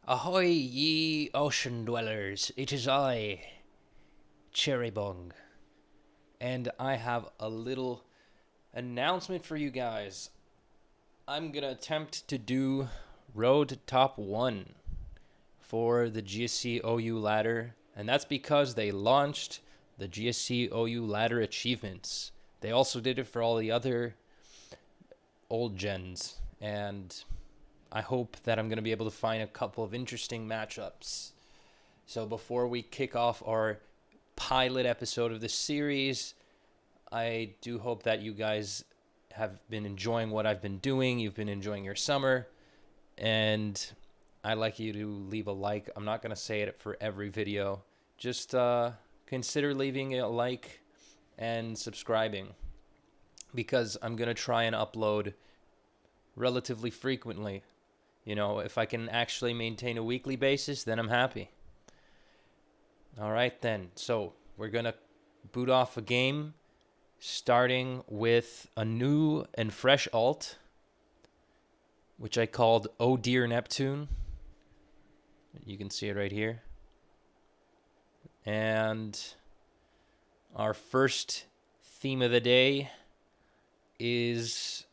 Ahoy, ye ocean dwellers! It is I, Cherryb0ng, and I have a little announcement for you guys. I'm gonna attempt to do Road Top 1 for the GSC OU ladder, and that's because they launched the GSC OU ladder achievements. They also did it for all the other old gens, and I hope that I'm going to be able to find a couple of interesting matchups. So before we kick off our pilot episode of this series, I do hope that you guys have been enjoying what I've been doing. You've been enjoying your summer, and I'd like you to leave a like. I'm not going to say it for every video. Just consider leaving a like and subscribing, because I'm going to try and upload relatively frequently. You know, if I can actually maintain a weekly basis, then I'm happy. All right, then. So we're going to boot off a game, starting with a new and fresh alt, which I called Oh Dear Neptune. You can see it right here. And our first theme of the day is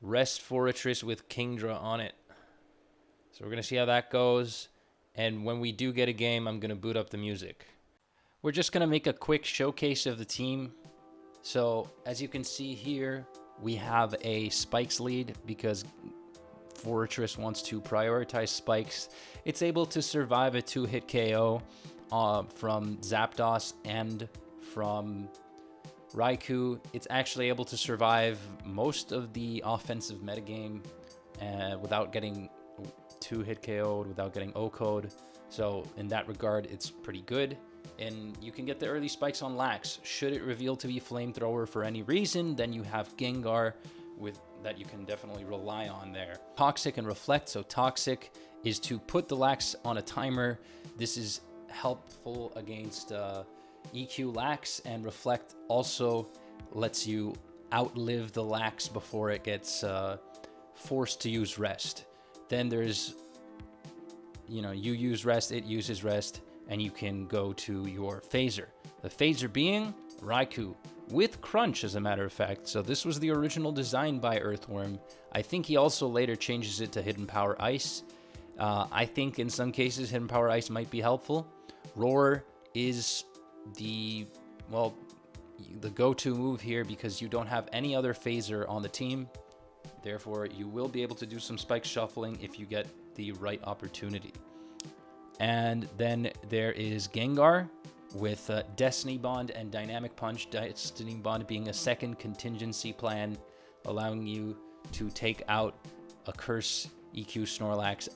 Rest Fortress with Kingdra on it. So we're going to see how that goes. And when we do get a game, I'm going to boot up the music. We're just going to make a quick showcase of the team. So as you can see here, we have a spikes lead because Fortress wants to prioritize spikes. It's able to survive a 2-hit KO from Zapdos and from Raikou. It's actually able to survive most of the offensive metagame without getting 2-hit KO'd, without getting O-code. So in that regard, it's pretty good. And you can get the early spikes on Lax. Should it reveal to be Flamethrower for any reason, then you have Gengar that you can definitely rely on there. Toxic and Reflect. So Toxic is to put the Lax on a timer. This is helpful against EQ Lax, and Reflect also lets you outlive the Lax before it gets forced to use Rest. Then there's, you use Rest, it uses Rest, and you can go to your Phaser. The Phaser being Raikou, with Crunch, as a matter of fact. So this was the original design by Earthworm. I think he also later changes it to Hidden Power Ice. I think in some cases Hidden Power Ice might be helpful. Roar is the go-to move here because you don't have any other Phaser on the team. Therefore, you will be able to do some spike shuffling if you get the right opportunity. And then there is Gengar with Destiny Bond and Dynamic Punch. Destiny Bond being a second contingency plan, allowing you to take out a Curse EQ Snorlax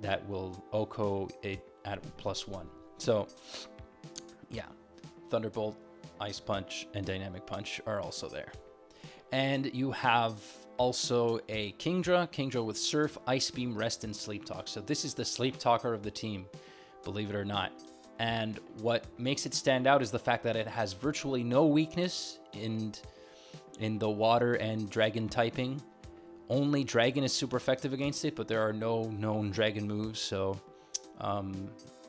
that will OHKO it at +1. So, yeah, Thunderbolt, Ice Punch, and Dynamic Punch are also there. And you have also a Kingdra with Surf, Ice Beam, Rest, and Sleep Talk. So this is the Sleep Talker of the team, believe it or not. And what makes it stand out is the fact that it has virtually no weakness in the water and dragon typing. Only dragon is super effective against it, but there are no known dragon moves. So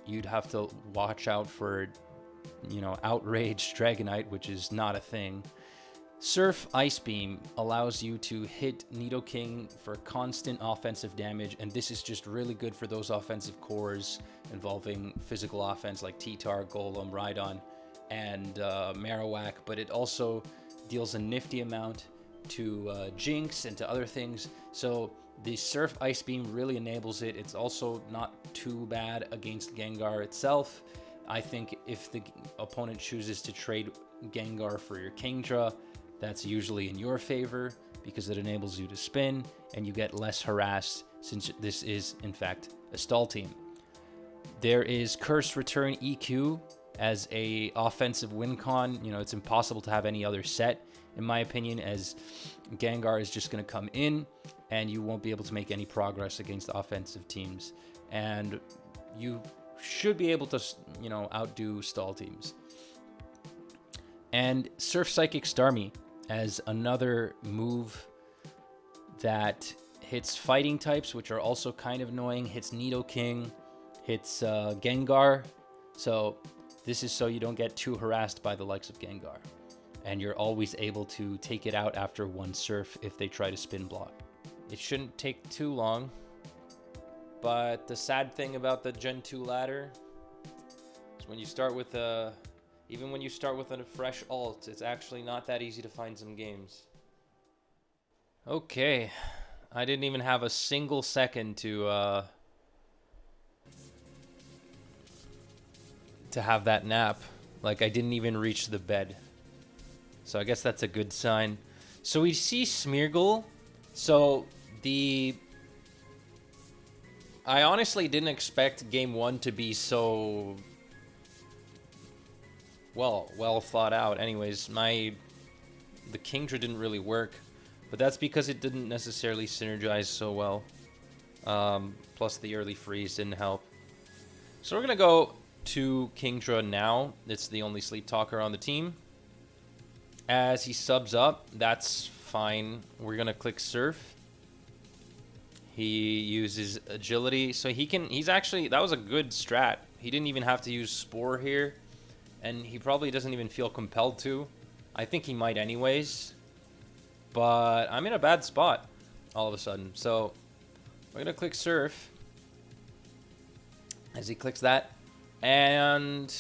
you'd have to watch out for, Outrage Dragonite, which is not a thing. Surf Ice Beam allows you to hit Nidoking for constant offensive damage, and this is just really good for those offensive cores involving physical offense like T-Tar, Golem, Rhydon, and Marowak, but it also deals a nifty amount to Jinx and to other things. So the Surf Ice Beam really enables it. It's also not too bad against Gengar itself. I think if the opponent chooses to trade Gengar for your Kingdra, that's usually in your favor because it enables you to spin and you get less harassed, since this is, in fact, a stall team. There is Curse Return EQ as a offensive win con. It's impossible to have any other set, in my opinion, as Gengar is just going to come in and you won't be able to make any progress against offensive teams. And you should be able to, outdo stall teams. And Surf Psychic Starmie as another move that hits fighting types, which are also kind of annoying. Hits Nidoking, hits Gengar. So this is so you don't get too harassed by the likes of Gengar. And you're always able to take it out after one surf if they try to spin block. It shouldn't take too long. But the sad thing about the Gen 2 ladder is when you start with even when you start with a fresh alt, it's actually not that easy to find some games. Okay, I didn't even have a single second to have that nap. Like, I didn't even reach the bed. So I guess that's a good sign. So we see Smeargle. So I honestly didn't expect game 1 to be so well thought out. Anyways, the Kingdra didn't really work, but that's because it didn't necessarily synergize so well. Plus the early freeze didn't help. So we're gonna go to Kingdra now. It's the only Sleep Talker on the team. As he subs up, that's fine. We're gonna click Surf. He uses agility, so he's actually, that was a good strat. He didn't even have to use Spore here, and he probably doesn't even feel compelled to. I think he might anyways, but I'm in a bad spot all of a sudden. So we're gonna click Surf as he clicks that, and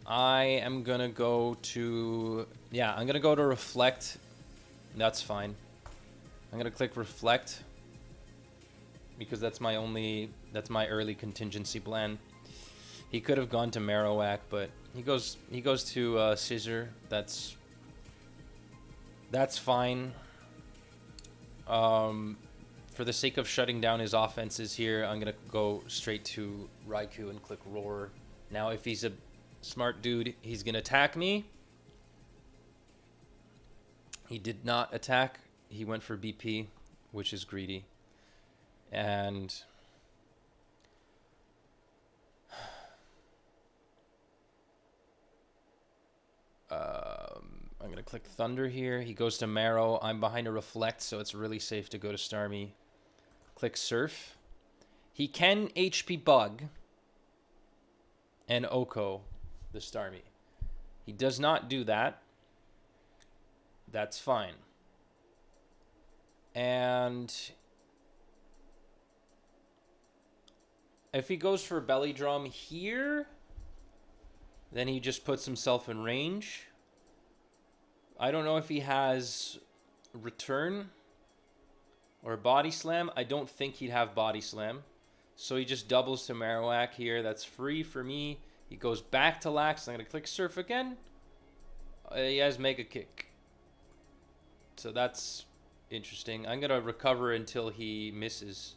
I am gonna go to, I'm gonna go to Reflect. That's fine. I'm gonna click Reflect because that's my early contingency plan. He could have gone to Marowak, but he goes to Scissor. That's fine. For the sake of shutting down his offenses here, I'm gonna go straight to Raikou and click Roar. Now, if he's a smart dude, he's gonna attack me. He did not attack. He went for BP, which is greedy. And I'm gonna click Thunder here. He goes to Marrow. I'm behind a Reflect, so it's really safe to go to Starmie. Click Surf. He can HP Bug and Oko the Starmie. He does not do that. That's fine. And if he goes for Belly Drum here, then he just puts himself in range. I don't know if he has Return or Body Slam. I don't think he'd have Body Slam. So he just doubles to Marowak here. That's free for me. He goes back to Lax. I'm going to click Surf again. He has Mega Kick. So that's interesting. I'm going to recover until he misses.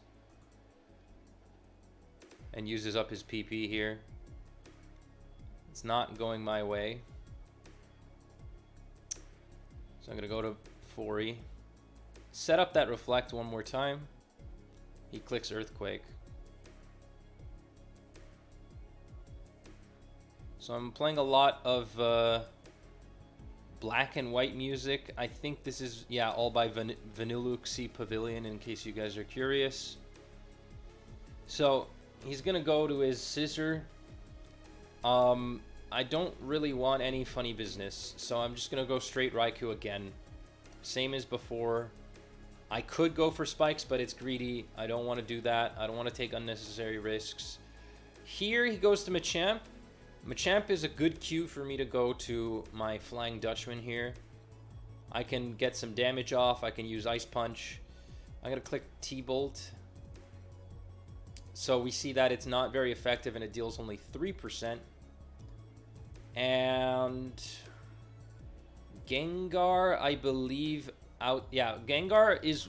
And uses up his PP here. It's not going my way. So I'm going to go to Fori. Set up that Reflect one more time. He clicks Earthquake. So I'm playing a lot of black and white music. I think this is, all by Vanilluxy Pavilion, in case you guys are curious. So he's going to go to his Scissor. I don't really want any funny business, so I'm just going to go straight Raikou again. Same as before. I could go for Spikes, but it's greedy. I don't want to do that. I don't want to take unnecessary risks. Here he goes to Machamp. Machamp is a good cue for me to go to my Flying Dutchman here. I can get some damage off. I can use Ice Punch. I'm going to click T-Bolt. So we see that it's not very effective and it deals only 3%. And Gengar, I believe, Gengar is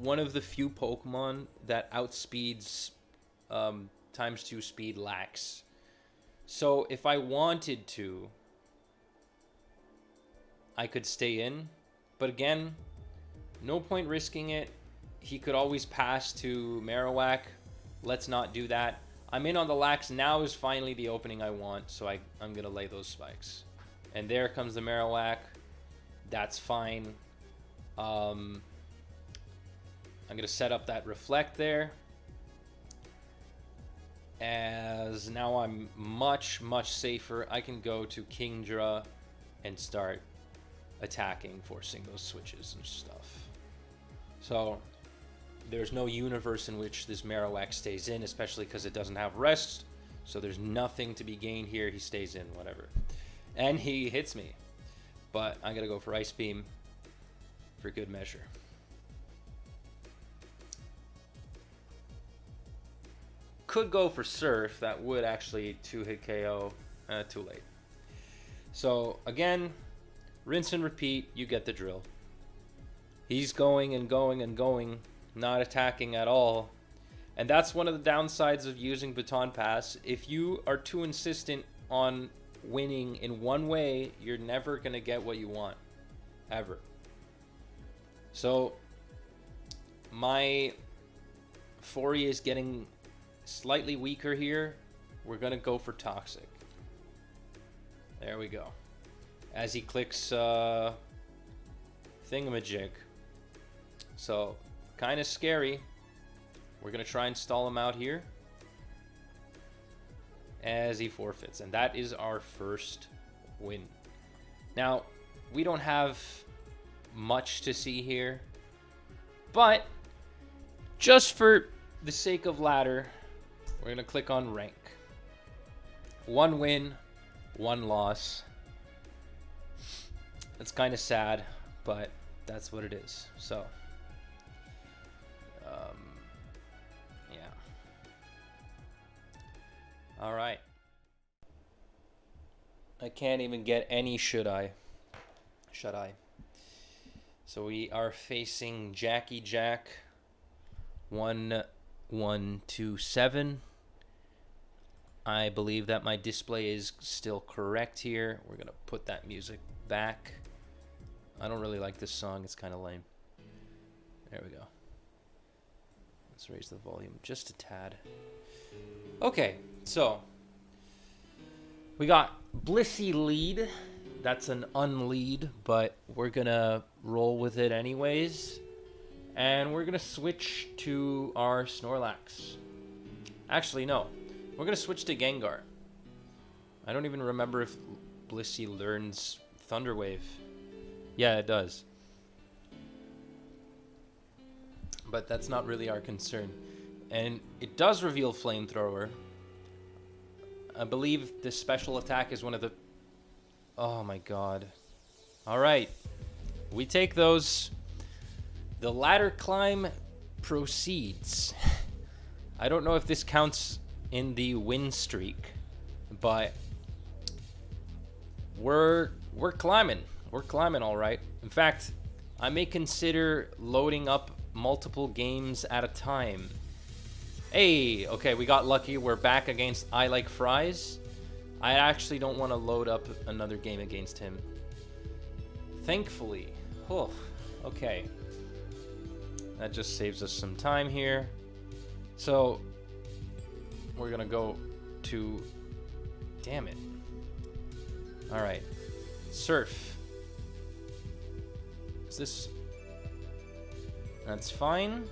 one of the few Pokemon that outspeeds ×2 speed Lax. So if I wanted to, I could stay in. But again, no point risking it. He could always pass to Marowak. Let's not do that. I'm in on the Lax. Now is finally the opening I want, so I'm going to lay those spikes. And there comes the Marowak. That's fine. I'm going to set up that Reflect there. As now I'm much, much safer. I can go to Kingdra and start attacking, forcing those switches and stuff. So there's no universe in which this Marowak stays in, especially because it doesn't have rest. So there's nothing to be gained here. He stays in, whatever. And he hits me. But I'm going to go for Ice Beam for good measure. Could go for Surf. That would actually 2-hit KO. Too late. So again, rinse and repeat. You get the drill. He's going and going and going, not attacking at all. And that's one of the downsides of using Baton Pass. If you are too insistent on winning in one way, you're never going to get what you want. Ever. So my Fori is getting slightly weaker here. We're going to go for Toxic. There we go. As he clicks Thingamajig. So, kind of scary. We're going to try and stall him out here. As he forfeits. And that is our first win. Now, we don't have much to see here. But, just for the sake of ladder, we're going to click on rank. 1 win, 1 loss. It's kind of sad, but that's what it is. So, yeah. All right. I can't even get any should I. So we are facing Jackie Jack 1127. I believe that my display is still correct here. We're going to put that music back. I don't really like this song. It's kind of lame. There we go. Let's raise the volume just a tad. Okay, so we got Blissey lead. That's an unlead, but we're going to roll with it anyways. And we're going to switch to our Snorlax. Actually, no. We're going to switch to Gengar. I don't even remember if Blissey learns Thunder Wave. Yeah, it does. But that's not really our concern. And it does reveal Flamethrower. I believe this special attack is one of the... Oh my god. Alright. We take those. The ladder climb proceeds. I don't know if this counts in the win streak, but we're climbing. We're climbing all right. In fact, I may consider loading up multiple games at a time. Hey, okay, we got lucky. We're back against I Like Fries. I actually don't want to load up another game against him. Thankfully. Oh, okay. That just saves us some time here. So, we're going to go to... Damn it. Alright. Surf. Is this... That's fine.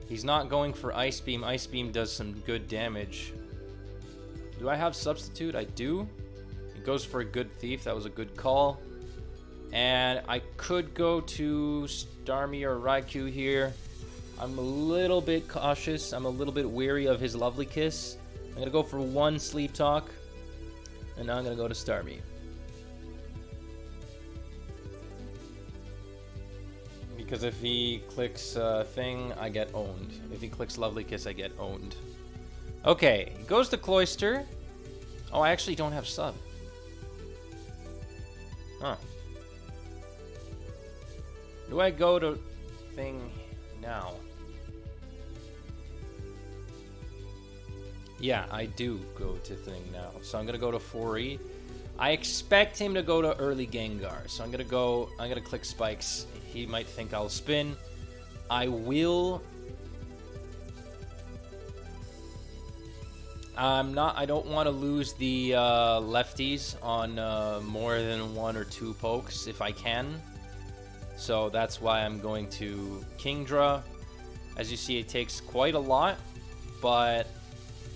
He's not going for Ice Beam. Ice Beam does some good damage. Do I have Substitute? I do. It goes for a good Thief. That was a good call. And I could go to Starmie or Raikou here. I'm a little bit cautious. I'm a little bit weary of his Lovely Kiss. I'm going to go for 1 Sleep Talk. And now I'm going to go to Starmie. Because if he clicks Thing, I get owned. If he clicks Lovely Kiss, I get owned. Okay, he goes to Cloyster. Oh, I actually don't have Sub. Huh. Do I go to Thing now? Yeah, I do go to Thing now. So I'm going to go to 4E. I expect him to go to early Gengar. So I'm going to click Spikes. He might think I'll spin. I will I don't want to lose the lefties on more than 1 or 2 pokes if I can. So that's why I'm going to Kingdra. As you see, it takes quite a lot, but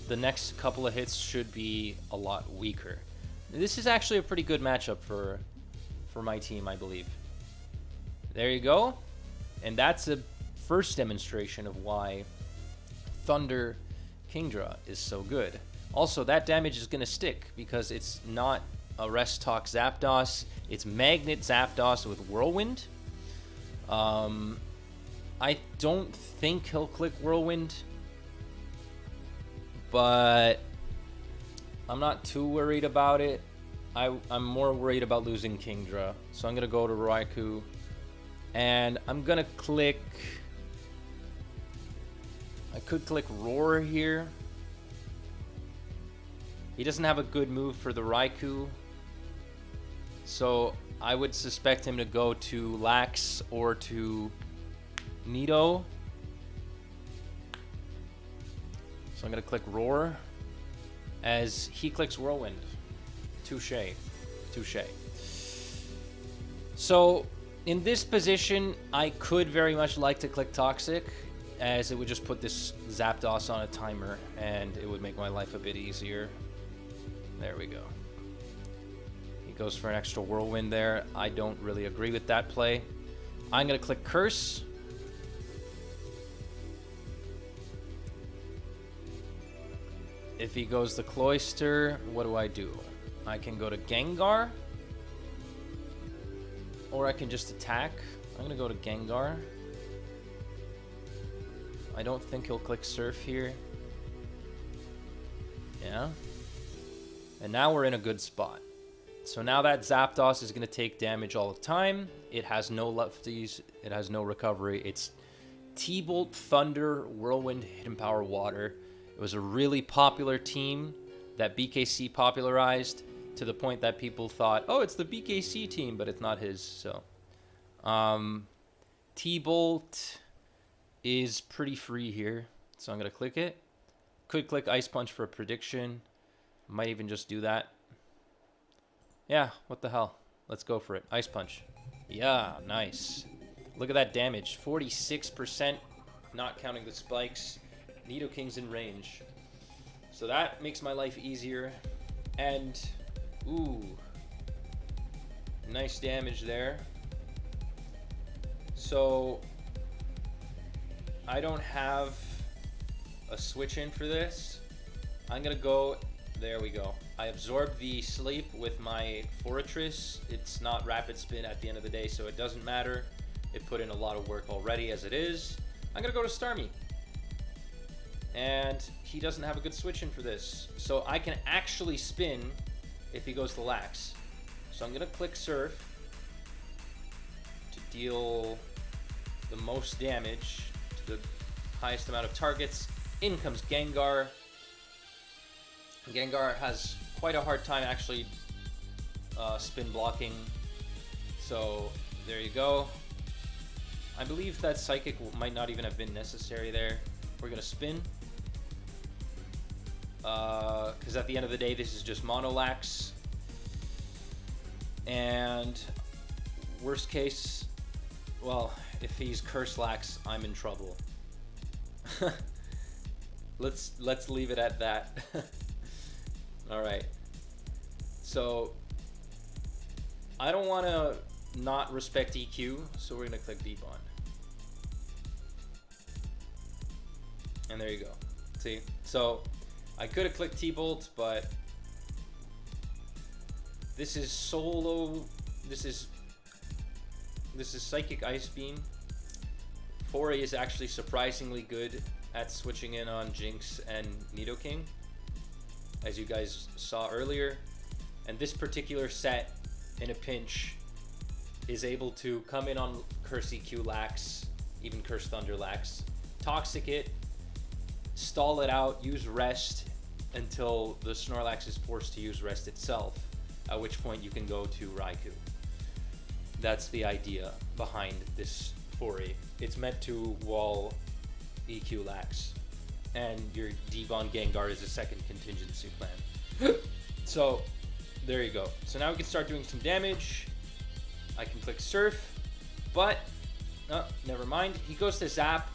the next couple of hits should be a lot weaker. This is actually a pretty good matchup for my team, I believe. There you go. And that's a first demonstration of why Thunder Kingdra is so good. Also, that damage is going to stick because it's not a Rest Talk Zapdos. It's Magnet Zapdos with Whirlwind. I don't think he'll click Whirlwind, but I'm not too worried about it. I'm more worried about losing Kingdra. So I'm going to go to Raikou, and I'm going to click... I could click Roar here. He doesn't have a good move for the Raikou, so I would suspect him to go to Lax or to Nido. So I'm going to click Roar as he clicks Whirlwind. Touché. Touché. So in this position, I could very much like to click Toxic, as it would just put this Zapdos on a timer and it would make my life a bit easier. There we go. He goes for an extra Whirlwind there. I don't really agree with that play. I'm going to click Curse. If he goes the Cloyster, what do? I can go to Gengar, or I can just attack. I'm going to go to Gengar. I don't think he'll click Surf here. Yeah. And now we're in a good spot. So now that Zapdos is going to take damage all the time. It has no lefties. It has no recovery. It's T-Bolt, Thunder, Whirlwind, Hidden Power, Water. It was a really popular team that BKC popularized to the point that people thought, oh, it's the BKC team, but it's not his. So T-Bolt is pretty free here. So I'm going to click it. Could click Ice Punch for a prediction. Might even just do that. Yeah, what the hell? Let's go for it. Ice Punch. Yeah, nice. Look at that damage. 46%, not counting the spikes. Nidoking's in range. So that makes my life easier. And, ooh, nice damage there. So, I don't have a switch in for this. I'm going to go, there we go. I absorbed the sleep with my Fortress. It's not Rapid Spin at the end of the day, so it doesn't matter. It put in a lot of work already as it is. I'm going to go to Starmie. And he doesn't have a good switch in for this. So I can actually spin if he goes to Lax. So I'm going to click Surf to deal the most damage to the highest amount of targets. In comes Gengar. Gengar has quite a hard time actually spin blocking. So there you go. I believe that Psychic might not even have been necessary there. We're going to spin. Because at the end of the day, this is just Monolax. And worst case, well, if he's Curse Lax, I'm in trouble. Let's leave it at that. All right. So I don't want to not respect EQ, so we're gonna click Deep On. And there you go. See? So I could have clicked T-Bolt, but this is solo. This is Psychic Ice Beam. Foray is actually surprisingly good at switching in on Jinx and Nidoking, as you guys saw earlier. And this particular set, in a pinch, is able to come in on Curse EQ Lax, even Curse Thunder Lax, Toxic it, stall it out, use Rest until the Snorlax is forced to use Rest itself, at which point you can go to Raikou. That's the idea behind this Foray. It's meant to wall EQ Lax. and your Devon Gengar is a second contingency plan. So there you go. So now we can start doing some damage. I can click Surf, but never mind. He goes to Zap.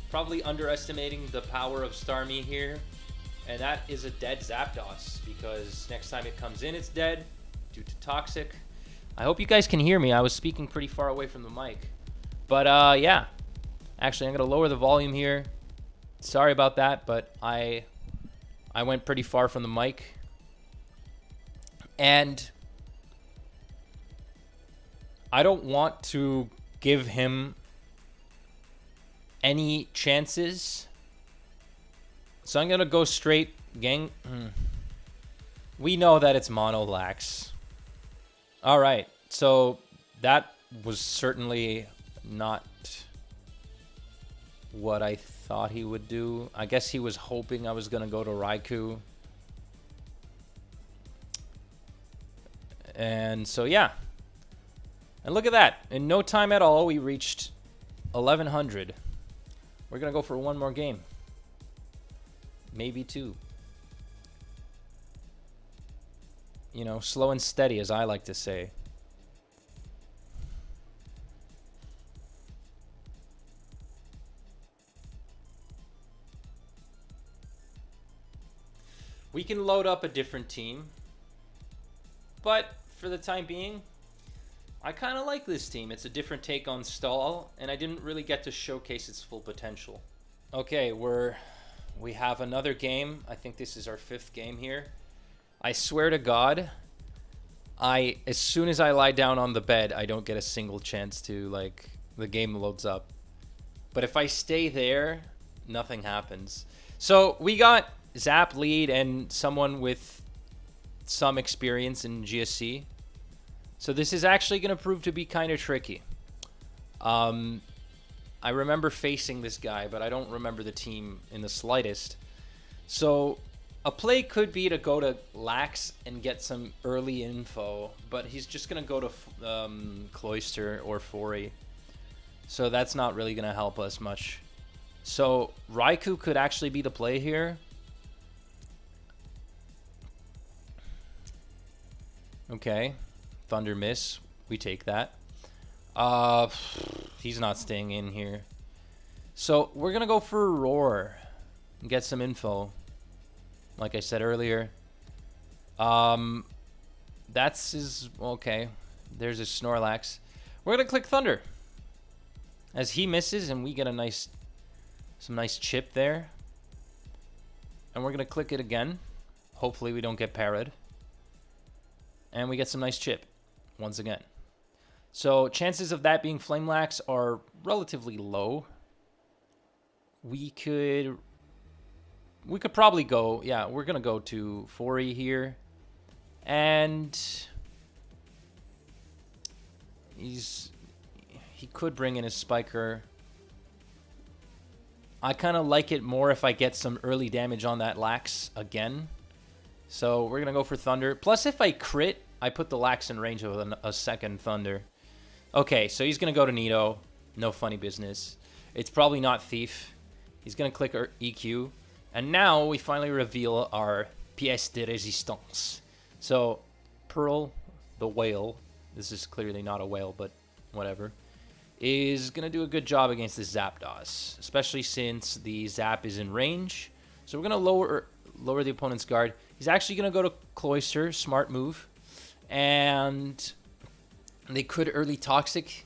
Probably underestimating the power of Starmie here. And that is a dead Zapdos, because next time it comes in, it's dead due to Toxic. I hope you guys can hear me. I was speaking pretty far away from the mic. But yeah. Actually, I'm going to lower the volume here. Sorry about that, but I went pretty far from the mic. And I don't want to give him any chances. So I'm going to go straight We know that it's Monolax. All right. So that was certainly not what I thought he would do. I guess he was hoping I was going to go to Raikou. And so, yeah. And look at that. In no time at all, we reached 1100. We're going to go for one more game. Maybe two. You know, slow and steady, as I like to say. We can load up a different team. But for the time being, I kind of like this team. It's a different take on Stall, and I didn't really get to showcase its full potential. Okay, we have another game. I think this is our 5th game here. I swear to God, as soon as I lie down on the bed, I don't get a single chance to, like, the game loads up. But if I stay there, nothing happens. So we got Zap lead and someone with some experience in GSC. So this is actually going to prove to be kind of tricky. I remember facing this guy, but I don't remember the team in the slightest. So a play could be to go to Lax and get some early info, but he's just going to go to Cloyster or Fori. So that's not really going to help us much. So Raikou could actually be the play here. Okay. Thunder Miss. We take that. He's not staying in here. So we're going to go for Roar and get some info. Like I said earlier. That's his... Okay. There's his Snorlax. We're going to click Thunder. As he misses and we get a some nice chip there. And we're going to click it again. Hopefully we don't get parried. And we get some nice chip. Once again. So chances of that being Flamelax are relatively low. We could probably go... Yeah, we're going to go to Fori here. And... He could bring in his Spiker. I kind of like it more if I get some early damage on that Lax again. So we're going to go for Thunder. Plus, if I crit, I put the Lax in range of a second Thunder. Okay, so he's going to go to Nido. No funny business. It's probably not Thief. He's going to click our EQ. And now we finally reveal our pièce de résistance. So, Pearl, the whale, this is clearly not a whale, but whatever, is going to do a good job against the Zapdos, especially since the Zap is in range. So we're going to lower the opponent's guard. He's actually going to go to Cloyster, smart move. And they could early Toxic.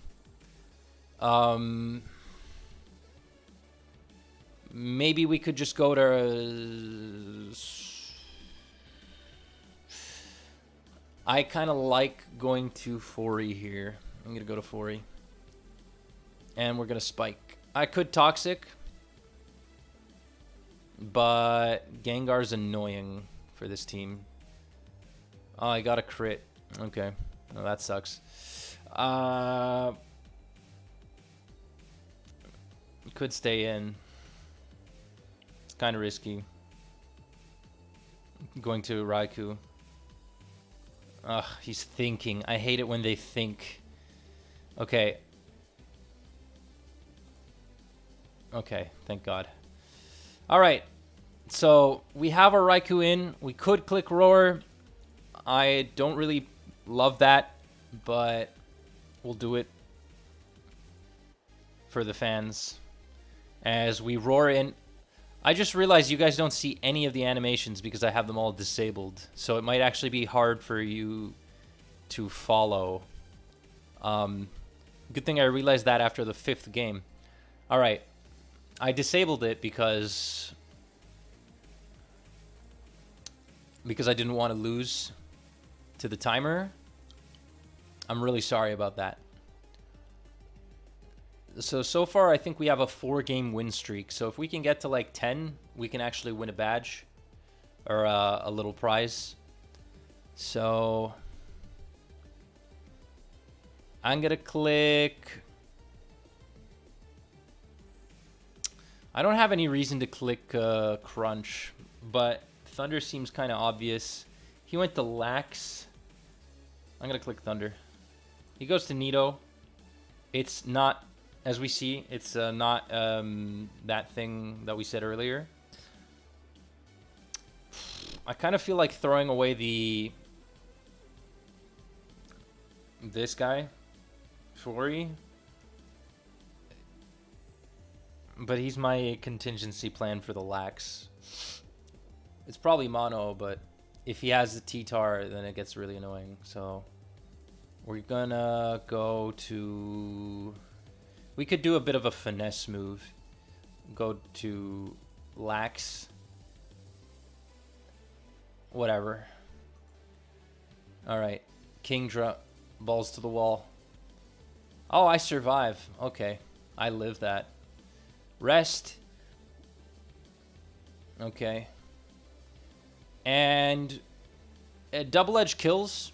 Maybe we could just go to... I kind of like going to Fori here. I'm going to go to Fori. And we're going to Spike. I could Toxic. But Gengar's annoying for this team. Oh, I got a crit. Okay. Oh, that sucks. Could stay in. It's kind of risky. Going to Raikou. Ugh, he's thinking. I hate it when they think. Okay. Okay, thank God. All right. So we have our Raikou in. We could click Roar. I don't really love that, but we'll do it for the fans. As we roar in. I just realized you guys don't see any of the animations because I have them all disabled. So it might actually be hard for you to follow. Good thing I realized that after the 5th game. All right. I disabled it because I didn't want to lose to the timer. I'm really sorry about that. So far, I think we have a 4-game win streak. So if we can get to like 10, we can actually win a badge or a little prize. So I'm going to click. I don't have any reason to click Crunch, but Thunder seems kind of obvious. He went to Lax. I'm going to click Thunder. He goes to Nido. It's not, as we see, it's not that thing that we said earlier. I kind of feel like throwing away this guy, Fury. But he's my contingency plan for the Lax. It's probably mono, but if he has the T-Tar, then it gets really annoying. So we're gonna go to... We could do a bit of a finesse move. Go to Lax. Whatever. Alright. Kingdra. Balls to the wall. Oh, I survive. Okay. I live that. Rest. Okay. And double-edged kills.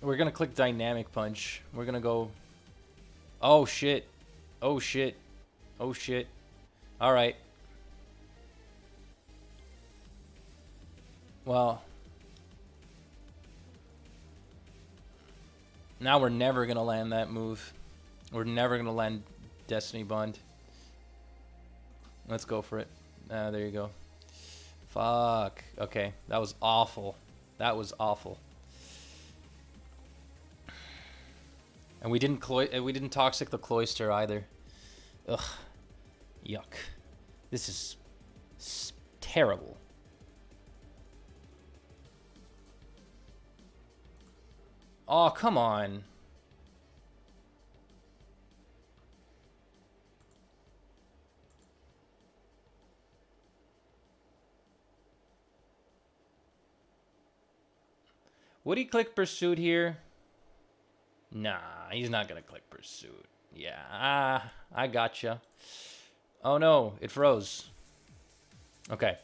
We're going to click Dynamic Punch. We're going to go... Oh, shit. Oh, shit. Oh, shit. All right. Well... Now we're never going to land that move. We're never going to land Destiny Bond. Let's go for it. There you go. Fuck. Okay, that was awful. That was awful. And we didn't toxic the Cloister either. Ugh. Yuck. This is terrible. Oh, come on. Would he click Pursuit here? Nah, he's not going to click Pursuit. Yeah, I gotcha. Oh no, it froze. Okay.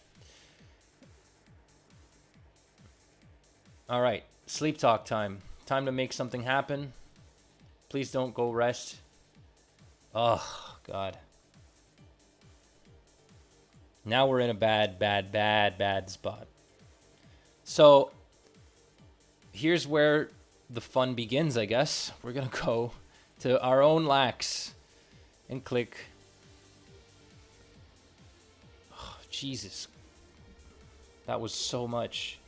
All right, sleep talk time. Time to make something happen. Please don't go rest. Oh, God. Now we're in a bad spot. So, here's where the fun begins, I guess. We're going to go to our own Lax and click. Oh, Jesus. That was so much.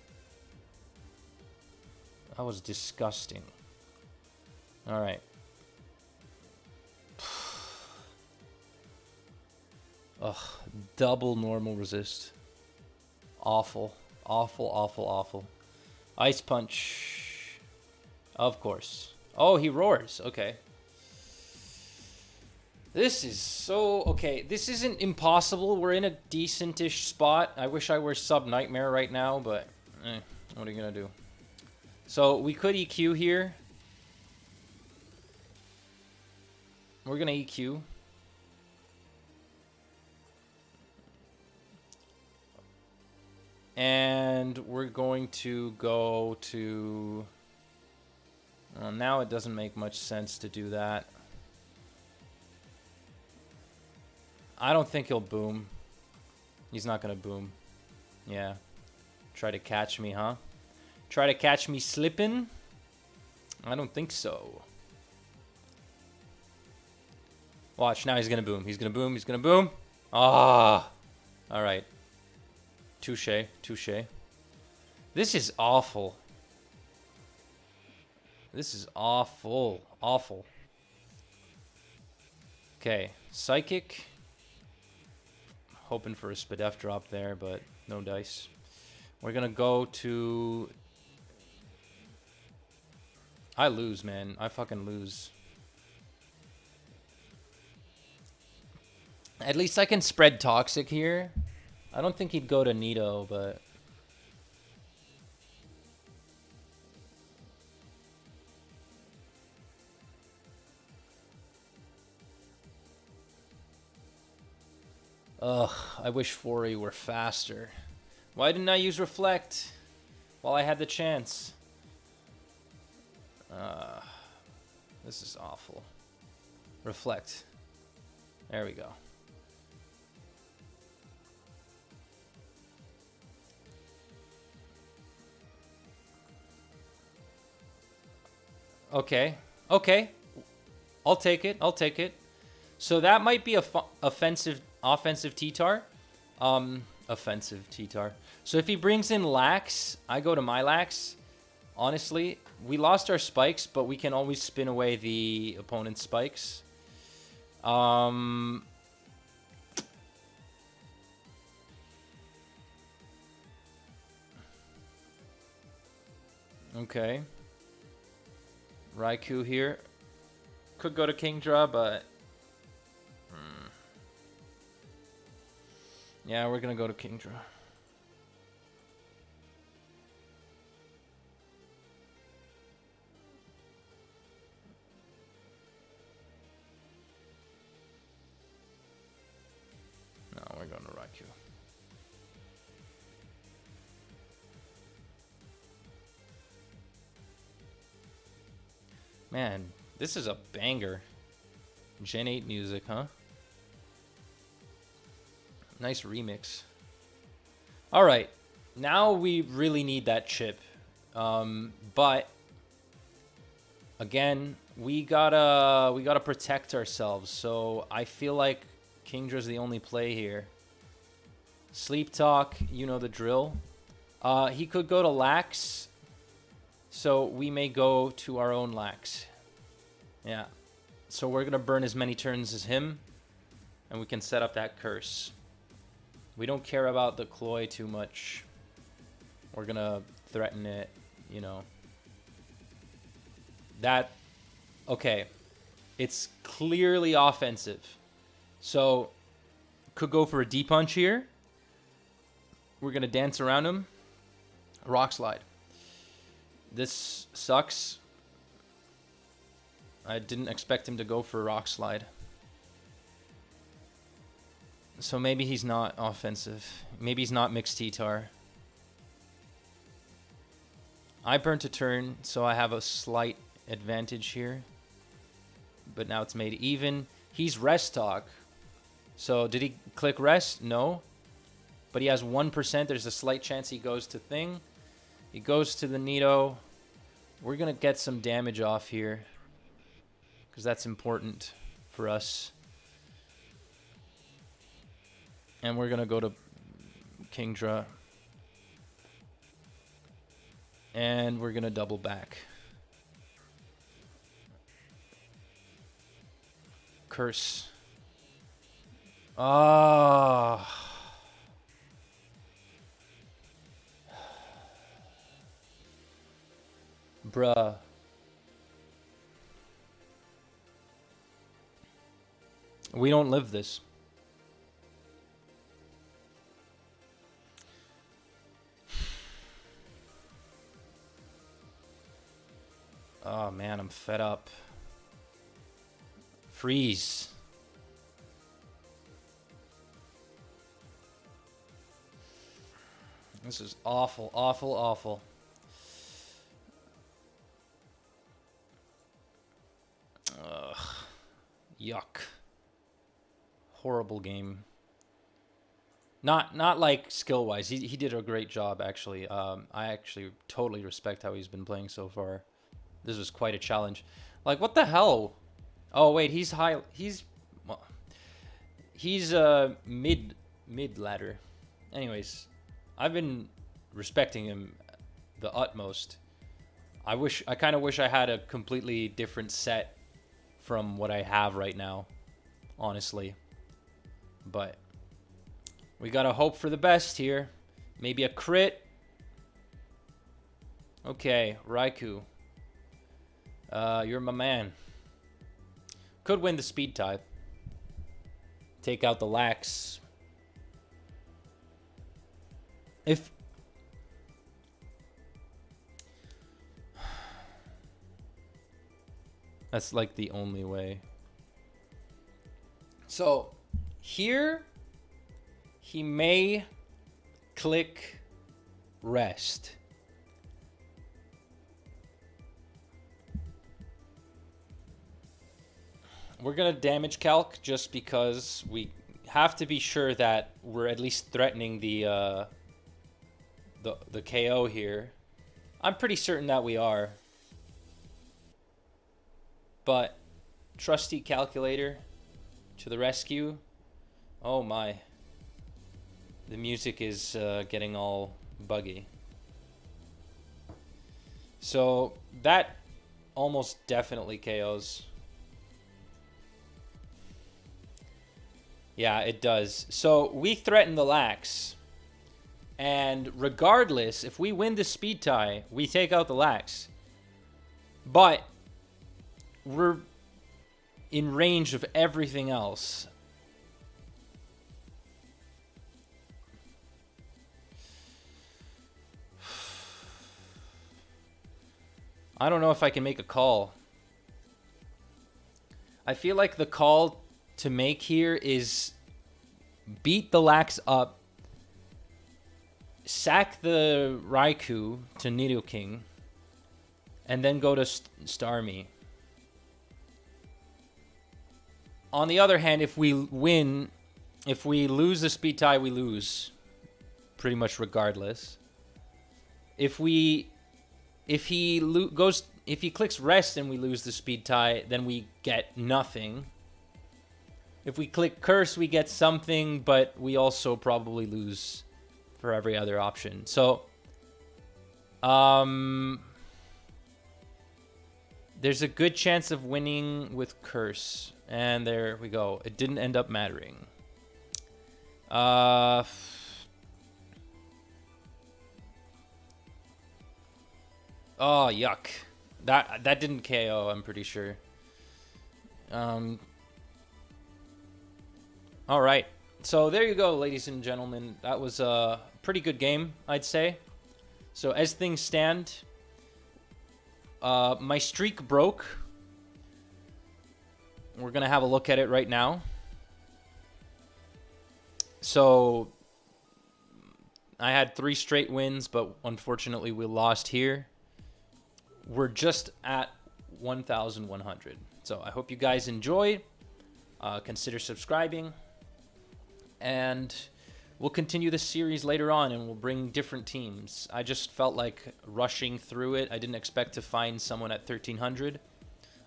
That was disgusting. All right. Ugh, double normal resist. Awful. Awful, awful, awful. Ice Punch. Of course. Oh, he roars. Okay. This is so... Okay, this isn't impossible. We're in a decent-ish spot. I wish I were sub-Nightmare right now, but... what are you going to do? So, we could EQ here. We're going to EQ. And we're going to go to... Well, now it doesn't make much sense to do that. I don't think he'll boom. He's not going to boom. Yeah. Try to catch me, huh? Try to catch me slipping? I don't think so. Watch, now he's gonna boom. He's gonna boom. He's gonna boom. Ah. All right. Touche. Touche. This is awful. This is awful. Awful. Okay. Psychic. Hoping for a Spadef drop there, but no dice. We're gonna go to... I lose, man. I fucking lose. At least I can spread Toxic here. I don't think he'd go to Nido, but... Ugh, I wish Fori were faster. Why didn't I use Reflect while I had the chance? This is awful. Reflect. There we go. Okay. Okay. I'll take it. I'll take it. So that might be a offensive T-Tar. Offensive T-Tar. So if he brings in Lax, I go to my Lax. Honestly, we lost our spikes, but we can always spin away the opponent's spikes. Okay. Raikou here. Could go to Kingdra, but... Yeah, we're gonna go to Kingdra. No, we're going to Raikou. Man, this is a banger. Gen 8 music, huh? Nice remix. All right, now we really need that chip. But again, we gotta protect ourselves. So I feel like Kingdra's the only play here. Sleep Talk, you know the drill. He could go to Lax, so we may go to our own Lax. Yeah. So we're gonna burn as many turns as him, and we can set up that curse. We don't care about the Cloy too much. We're gonna threaten it, you know. That, okay. It's clearly offensive. So, could go for a D-Punch here. We're gonna dance around him. Rock Slide. This sucks. I didn't expect him to go for a Rock Slide. So maybe he's not offensive. Maybe he's not mixed T-Tar. I burnt a turn, so I have a slight advantage here. But now it's made even. He's Rest Talk. So did he click Rest? No. But he has 1%. There's a slight chance he goes to Thing. He goes to the Nido. We're going to get some damage off here, because that's important for us. And we're going to go to Kingdra. And we're going to double back. Curse. Ah. Bruh. We don't live this. Oh man, I'm fed up. Freeze. This is awful, awful, awful. Ugh. Yuck. Horrible game. Not like skill-wise. He did a great job, actually. I actually totally respect how he's been playing so far. This was quite a challenge. Like, what the hell? Oh, wait, he's high. He's... He's mid ladder. Anyways, I've been respecting him the utmost. I kind of wish I had a completely different set from what I have right now, honestly. But we gotta hope for the best here. Maybe a crit. Okay, Raikou. You're my man. Could win the speed type. Take out the lax. If... That's like the only way. So, here, he may click rest. We're going to damage calc just because we have to be sure that we're at least threatening the KO here. I'm pretty certain that we are. But trusty calculator to the rescue. Oh my. The music is getting all buggy. So that almost definitely KOs. Yeah, it does. So we threaten the lax. And regardless, if we win the speed tie, we take out the lax. But we're in range of everything else. I don't know if I can make a call. I feel like the call to make here is beat the lax up, sack the Raikou to Nidoking, and then go to Starmie. On the other hand, if we lose the speed tie, we lose pretty much regardless. If he clicks rest and we lose the speed tie, then we get nothing. If we click curse, we get something, but we also probably lose for every other option. So, there's a good chance of winning with curse. And there we go. It didn't end up mattering. Oh, yuck. That didn't KO, I'm pretty sure. All right. So there you go, ladies and gentlemen. That was a pretty good game, I'd say. So as things stand, my streak broke. We're going to have a look at it right now. So I had 3 straight wins, but unfortunately we lost here. We're just at 1,100. So I hope you guys enjoy. Consider subscribing. And we'll continue this series later on, and we'll bring different teams. I just felt like rushing through it. I didn't expect to find someone at 1,300.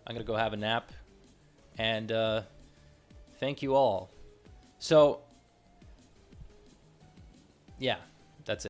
I'm going to go have a nap. And thank you all. So, yeah.